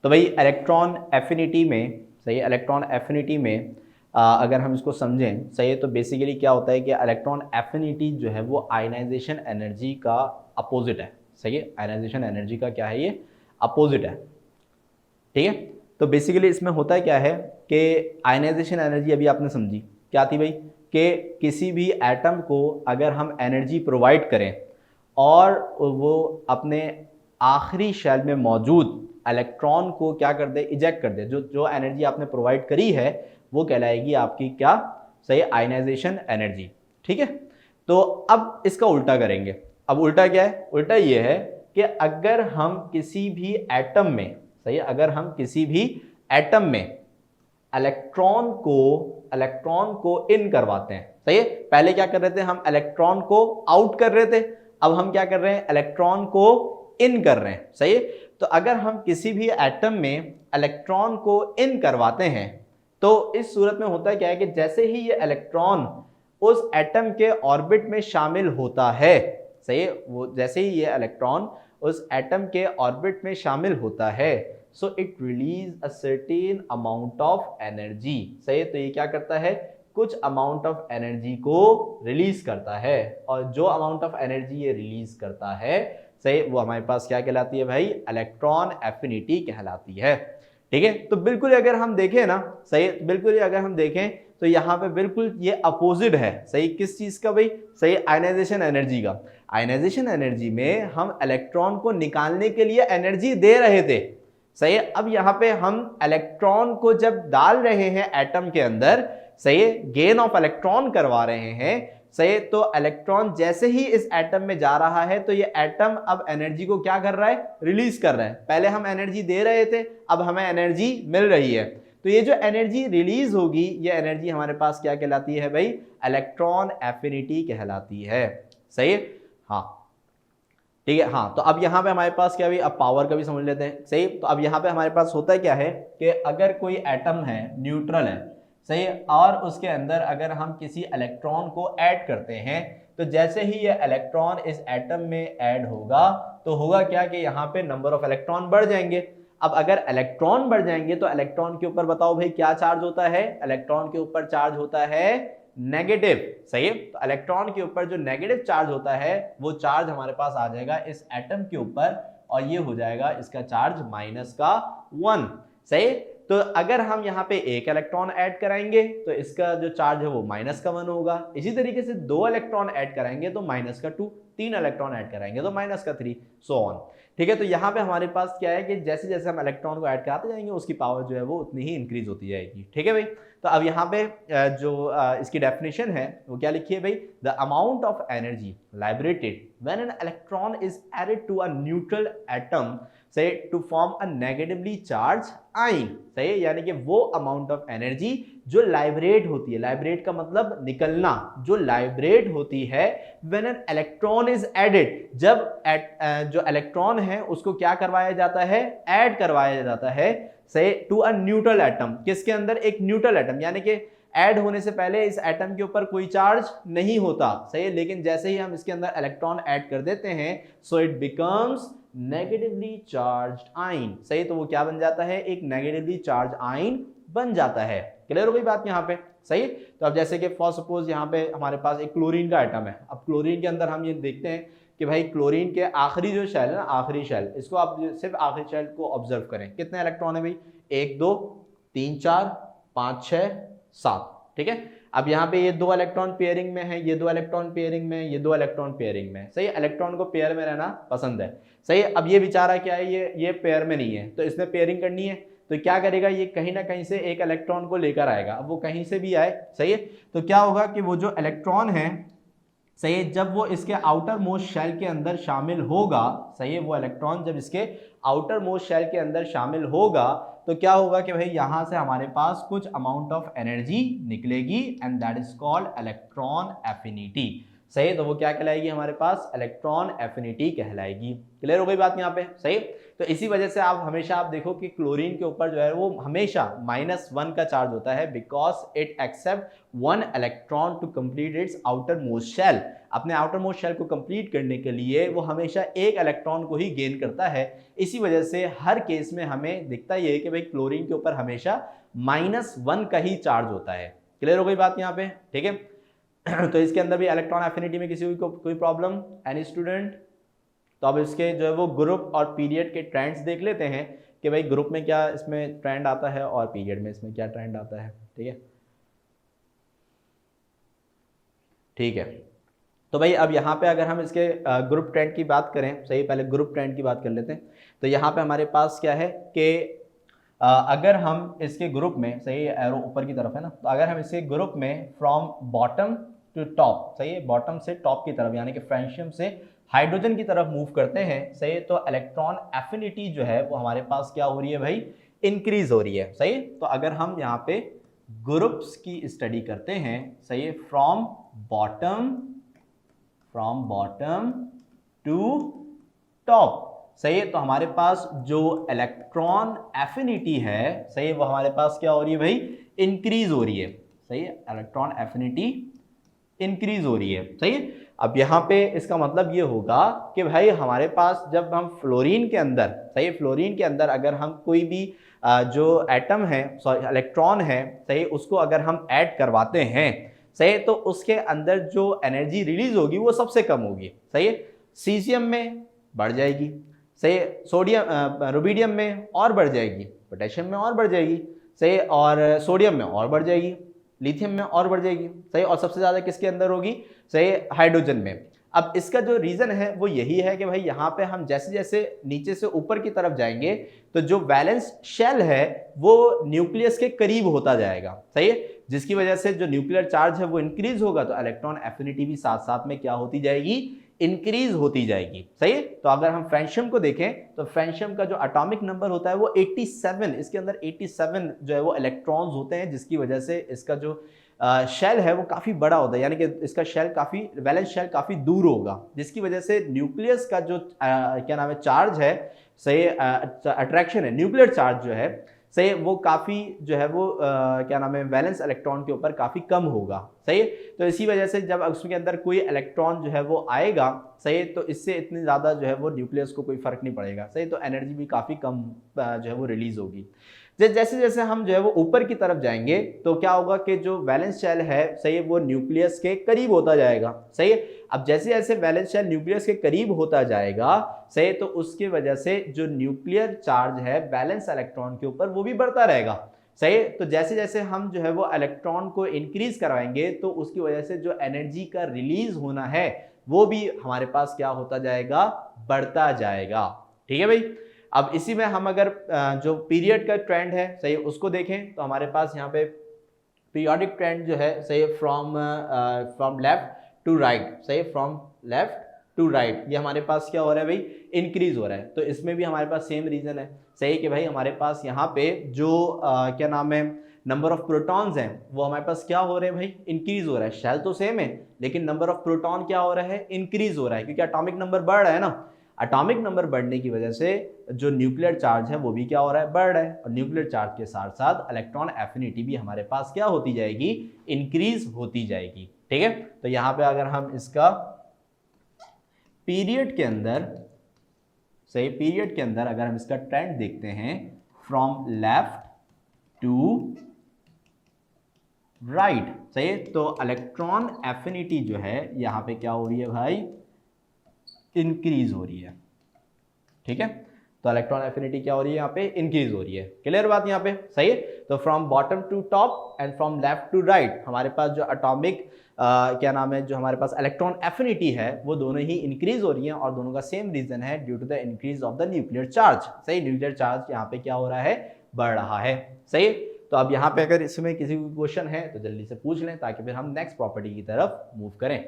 तो भाई electron affinity में, सही है, इलेक्ट्रॉन एफिनिटी में अगर हम इसको समझें, सही है, तो बेसिकली क्या होता है कि इलेक्ट्रॉन एफिनिटी जो है वो आयनाइजेशन एनर्जी का अपोजिट है। सही है, आयनाइजेशन एनर्जी का क्या है, ये अपोजिट है। ठीक है, तो बेसिकली इसमें होता क्या है कि आयनाइजेशन एनर्जी अभी आपने समझी क्या थी भाई, कि किसी भी एटम को अगर हम एनर्जी प्रोवाइड करें और वो अपने आखिरी शेल में मौजूद इलेक्ट्रॉन को क्या कर दे, इजेक्ट कर दे, जो जो एनर्जी आपने प्रोवाइड करी है वो कहलाएगी आपकी क्या, सही, आयनाइजेशन एनर्जी। ठीक है, तो अब इसका उल्टा करेंगे। अब उल्टा क्या है, उल्टा ये है कि अगर हम किसी भी एटम में, सही है, अगर हम किसी भी एटम में इलेक्ट्रॉन को इन करवाते हैं, सही है, पहले क्या कर रहे थे हम, इलेक्ट्रॉन को आउट कर रहे थे, अब हम क्या कर रहे हैं, इलेक्ट्रॉन को इन कर रहे हैं। सही है, तो अगर हम किसी भी एटम में इलेक्ट्रॉन को इन करवाते हैं तो इस सूरत में होता है क्या है कि जैसे ही ये इलेक्ट्रॉन उस एटम के ऑर्बिट में शामिल होता है, सही है, वो जैसे ही ये इलेक्ट्रॉन उस एटम के ऑर्बिट में शामिल होता है, so it release a certain amount of energy. सही है, तो ये क्या करता है, कुछ अमाउंट ऑफ एनर्जी को रिलीज करता है, और जो अमाउंट ऑफ एनर्जी ये रिलीज करता है, सही, वो हमारे पास क्या कहलाती है भाई, इलेक्ट्रॉन एफिनिटी कहलाती है। ठीक है, तो बिल्कुल अगर हम देखें ना, सही, बिल्कुल अगर हम देखें तो यहाँ पे बिल्कुल ये अपोजिट है। सही, किस चीज का भाई, सही, आयनाइजेशन एनर्जी का। आयनाइजेशन एनर्जी में हम इलेक्ट्रॉन को निकालने के लिए एनर्जी दे रहे थे। सही है, अब यहाँ पे हम इलेक्ट्रॉन को जब डाल रहे हैं एटम के अंदर, सही है, गेन ऑफ इलेक्ट्रॉन करवा रहे हैं, सही, तो इलेक्ट्रॉन जैसे ही इस एटम में जा रहा है तो ये एटम अब एनर्जी को क्या कर रहा है, रिलीज कर रहा है। पहले हम एनर्जी दे रहे थे, अब हमें एनर्जी मिल रही है, तो ये जो एनर्जी रिलीज होगी ये एनर्जी हमारे पास क्या कहलाती है भाई, इलेक्ट्रॉन एफिनिटी कहलाती है। सही है, हाँ, ठीक है, हाँ, तो अब यहाँ पे हमारे पास क्या भी, अब पावर का भी समझ लेते हैं। सही, तो अब यहाँ पे हमारे पास होता क्या है कि अगर कोई एटम है, न्यूट्रल है, सही, और उसके अंदर अगर हम किसी इलेक्ट्रॉन को ऐड करते हैं, तो जैसे ही ये इलेक्ट्रॉन इस एटम में ऐड होगा तो होगा क्या कि यहाँ पे नंबर ऑफ इलेक्ट्रॉन बढ़ जाएंगे। अब अगर इलेक्ट्रॉन बढ़ जाएंगे तो इलेक्ट्रॉन के ऊपर बताओ भाई क्या चार्ज होता है, इलेक्ट्रॉन के ऊपर चार्ज होता है नेगेटिव। सही है, तो इलेक्ट्रॉन के ऊपर जो नेगेटिव चार्ज होता है वो चार्ज हमारे पास आ जाएगा इस एटम के ऊपर, और ये हो जाएगा इसका चार्ज -1। सही, तो अगर हम यहाँ पे एक इलेक्ट्रॉन ऐड कराएंगे तो इसका जो चार्ज है वो -1 होगा। इसी तरीके से 2 इलेक्ट्रॉन ऐड कराएंगे तो -2, 3 इलेक्ट्रॉन ऐड कराएंगे तो -3, सो ऑन। ठीक है, तो यहाँ पे हमारे पास क्या है कि जैसे जैसे हम इलेक्ट्रॉन को ऐड कराते जाएंगे उसकी पावर जो है वो उतनी ही इंक्रीज होती जाएगी। ठीक है भाई, तो अब यहाँ पे जो इसकी डेफिनेशन है वो क्या लिखी है भाई, the amount of energy liberated when an electron is added to a neutral atom, say to form a negatively charged ion। सही है, यानी कि वो अमाउंट ऑफ एनर्जी जो लाइब्रेट होती है, लाइब्रेट का मतलब निकलना, जो लाइब्रेट होती है when an electron is added, जब जो इलेक्ट्रॉन है उसको क्या करवाया जाता है, ऐड करवाया जाता है, सही, टू अ न्यूट्रल एटम, किसके अंदर, एक न्यूट्रल एटम, यानी कि ऐड होने से पहले इस एटम के ऊपर कोई चार्ज नहीं होता। सही है, लेकिन जैसे ही हम इसके अंदर इलेक्ट्रॉन ऐड कर देते हैं so it becomes negatively charged ion. सही, तो वो क्या बन जाता है, एक नेगेटिवली चार्ज आयन बन जाता है। क्लियर हो गई बात यहाँ पे। सही, तो अब जैसे कि फॉर सपोज यहाँ पे हमारे पास एक क्लोरीन का एटम है। अब क्लोरीन के अंदर हम ये देखते हैं कि भाई क्लोरीन के आखिरी जो शेल है ना, आखिरी शेल, इसको आप सिर्फ आखिरी शेल को ऑब्जर्व करें, कितने इलेक्ट्रॉन है भाई, 1 2 3 4 5 6 7। ठीक है, अब यहाँ पे ये 2 इलेक्ट्रॉन पेयरिंग में है, ये 2 इलेक्ट्रॉन पेयरिंग में, ये 2 इलेक्ट्रॉन पेयरिंग में। सही, इलेक्ट्रॉन को पेयर में रहना पसंद है। सही, अब ये बेचारा क्या है, ये पेयर में नहीं है, तो इसने पेयरिंग करनी है, तो क्या करेगा, ये कहीं ना कहीं से एक इलेक्ट्रॉन को लेकर आएगा। अब वो कहीं से भी आए, सही है, तो क्या होगा कि वो जो इलेक्ट्रॉन है, सही है, जब वो इसके आउटर मोस्ट शेल के अंदर शामिल होगा, सही है, वो इलेक्ट्रॉन जब इसके आउटर मोस्ट शेल के अंदर शामिल होगा तो क्या होगा कि भाई यहां से हमारे पास कुछ अमाउंट ऑफ एनर्जी निकलेगी, and that is called electron affinity. सही, तो वो क्या कहलाएगी हमारे पास, इलेक्ट्रॉन एफिनिटी कहलाएगी। क्लियर हो गई बात यहाँ पे, सही। तो इसी वजह से आप हमेशा आप देखो कि क्लोरीन के ऊपर जो है वो हमेशा -1 का चार्ज होता है, because it accept 1 electron to complete its outermost shell. अपने आउटर मोस्ट शेल को कंप्लीट करने के लिए वो हमेशा 1 इलेक्ट्रॉन को ही गेन करता है। इसी वजह से हर केस में हमें दिखता ही है कि भाई क्लोरीन के ऊपर हमेशा -1 का ही चार्ज होता है। क्लियर हो गई बात यहाँ पे, ठीक है। तो इसके अंदर भी इलेक्ट्रॉन एफिनिटी में किसी को कोई प्रॉब्लम, एनी स्टूडेंट? तो अब इसके जो है वो ग्रुप और पीरियड के ट्रेंड्स देख लेते हैं कि भाई ग्रुप में क्या इसमें ट्रेंड आता है और पीरियड में इसमें क्या ट्रेंड आता है, ठीक है। ठीक है, तो भाई अब यहाँ पे अगर हम इसके ग्रुप ट्रेंड की बात करें, सही, पहले ग्रुप ट्रेंड की बात कर लेते हैं। तो यहाँ पे हमारे पास क्या है कि अगर हम इसके ग्रुप में, सही, एरो ऊपर की तरफ है ना, तो अगर हम इसके ग्रुप में फ्रॉम बॉटम टू टॉप, सही है, बॉटम से टॉप की तरफ यानी कि फ्रेंशियम से हाइड्रोजन की तरफ मूव करते हैं, सही है, तो इलेक्ट्रॉन एफिनिटी जो है वो हमारे पास क्या हो रही है भाई, इंक्रीज हो रही है, सही। तो अगर हम यहाँ पे ग्रुप्स की स्टडी करते हैं, सही है, फ्रॉम बॉटम टू टॉप, सही है, तो हमारे पास जो इलेक्ट्रॉन एफिनिटी है, सही है, वो हमारे पास क्या हो रही है भाई, इंक्रीज हो रही है, सही है, इलेक्ट्रॉन एफिनिटी इंक्रीज हो रही है, सही है। अब यहाँ पे इसका मतलब ये होगा कि भाई हमारे पास जब हम फ्लोरीन के अंदर, सही, फ्लोरीन के अंदर अगर हम कोई भी जो एटम है, सॉरी इलेक्ट्रॉन है, सही, उसको अगर हम ऐड करवाते हैं, सही, तो उसके अंदर जो एनर्जी रिलीज होगी वो सबसे कम होगी, सही है। सीजियम में बढ़ जाएगी, सही, सोडियम रुबिडियम में और बढ़ जाएगी, पोटेशियम में और बढ़ जाएगी, सही, और सोडियम में और बढ़ जाएगी, लिथियम में और बढ़ जाएगी, सही, और सबसे ज़्यादा किसके अंदर होगी, सही, हाइड्रोजन में। अब इसका जो रीज़न है वो यही है कि भाई यहाँ पे हम जैसे जैसे नीचे से ऊपर की तरफ जाएंगे तो जो वैलेंस शेल है वो न्यूक्लियस के करीब होता जाएगा, सही है, जिसकी वजह से जो न्यूक्लियर चार्ज है वो इंक्रीज होगा, तो इलेक्ट्रॉन एफिनिटी भी साथ साथ में क्या होती जाएगी, इंक्रीज होती जाएगी, सही है। तो अगर हम फ्रेंशियम को देखें तो फ्रेंशियम का जो एटॉमिक नंबर होता है वो 87, इसके अंदर 87 जो है वो इलेक्ट्रॉन्स होते हैं, जिसकी वजह से इसका जो शेल है वो काफ़ी बड़ा होता है, यानी कि इसका शेल काफ़ी, वैलेंस शेल काफ़ी दूर होगा, जिसकी वजह से न्यूक्लियस का जो क्या नाम है, चार्ज है, सही, अट्रैक्शन है, न्यूक्लियर चार्ज जो है, सही, वो काफ़ी जो है वो क्या नाम है, वैलेंस इलेक्ट्रॉन के ऊपर काफ़ी कम होगा, सही। तो इसी वजह से जब उसके अंदर कोई इलेक्ट्रॉन जो है वो आएगा, सही, तो इससे इतनी ज़्यादा जो है वो न्यूक्लियस को कोई फ़र्क नहीं पड़ेगा, सही, तो एनर्जी भी काफ़ी कम जो है वो रिलीज़ होगी। जैसे जैसे हम जो है वो ऊपर की तरफ जाएंगे तो क्या होगा कि जो वैलेंस शेल है, सही, वो न्यूक्लियस के करीब होता जाएगा, सही। अब जैसे जैसे वैलेंस शेल न्यूक्लियस के करीब होता जाएगा, सही, तो उसकी वजह से जो न्यूक्लियर चार्ज है वैलेंस इलेक्ट्रॉन के ऊपर वो भी बढ़ता रहेगा, सही। तो जैसे जैसे हम जो है वो इलेक्ट्रॉन को इंक्रीज करवाएंगे तो उसकी वजह से जो एनर्जी का रिलीज होना है वो भी हमारे पास क्या होता जाएगा, बढ़ता जाएगा, ठीक है भाई। अब इसी में हम अगर जो पीरियड का ट्रेंड है, सही, उसको देखें तो हमारे पास यहाँ पे पीरियोडिक ट्रेंड जो है, सही, फ्रॉम लेफ्ट टू राइट, सही, फ्रॉम लेफ्ट टू राइट, ये हमारे पास क्या हो रहा है भाई, इंक्रीज हो रहा है। तो इसमें भी हमारे पास सेम रीजन है, सही, कि भाई हमारे पास यहाँ पे जो क्या नाम है, नंबर ऑफ प्रोटॉन्स हैं वो हमारे पास क्या हो रहे हैं भाई, इंक्रीज हो रहा है। शेल तो सेम है लेकिन नंबर ऑफ प्रोटॉन क्या हो रहा है, इंक्रीज हो रहा है, क्योंकि एटॉमिक नंबर बढ़ रहा है ना। एटॉमिक नंबर बढ़ने की वजह से जो न्यूक्लियर चार्ज है वो भी क्या हो रहा है, बढ़ रहा है, और न्यूक्लियर चार्ज के साथ साथ इलेक्ट्रॉन एफिनिटी भी हमारे पास क्या होती जाएगी, इंक्रीज होती जाएगी, ठीक है। तो यहाँ पे अगर हम इसका पीरियड के अंदर, सही, पीरियड के अंदर अगर हम इसका ट्रेंड देखते हैं फ्रॉम लेफ्ट टू राइट, सही, तो इलेक्ट्रॉन एफिनिटी जो है यहाँ पे क्या हो रही है भाई, इंक्रीज हो रही है, ठीक है। तो इलेक्ट्रॉन एफिनिटी क्या हो रही है, यहाँ पे इंक्रीज हो रही है। क्लियर बात यहाँ पे, सही है। तो from bottom to top and from left to right हमारे पास जो एटॉमिक क्या नाम है, जो हमारे पास इलेक्ट्रॉन एफिनिटी है वो दोनों ही इंक्रीज हो रही है, और दोनों का सेम रीजन है, due to the increase of the nuclear charge, सही। न्यूक्लियर चार्ज यहाँ पे क्या हो रहा है, बढ़ रहा है, सही। तो अब यहाँ पे अगर इसमें किसी को क्वेश्चन है तो जल्दी से पूछ लें ताकि फिर हम नेक्स्ट प्रॉपर्टी की तरफ मूव करें।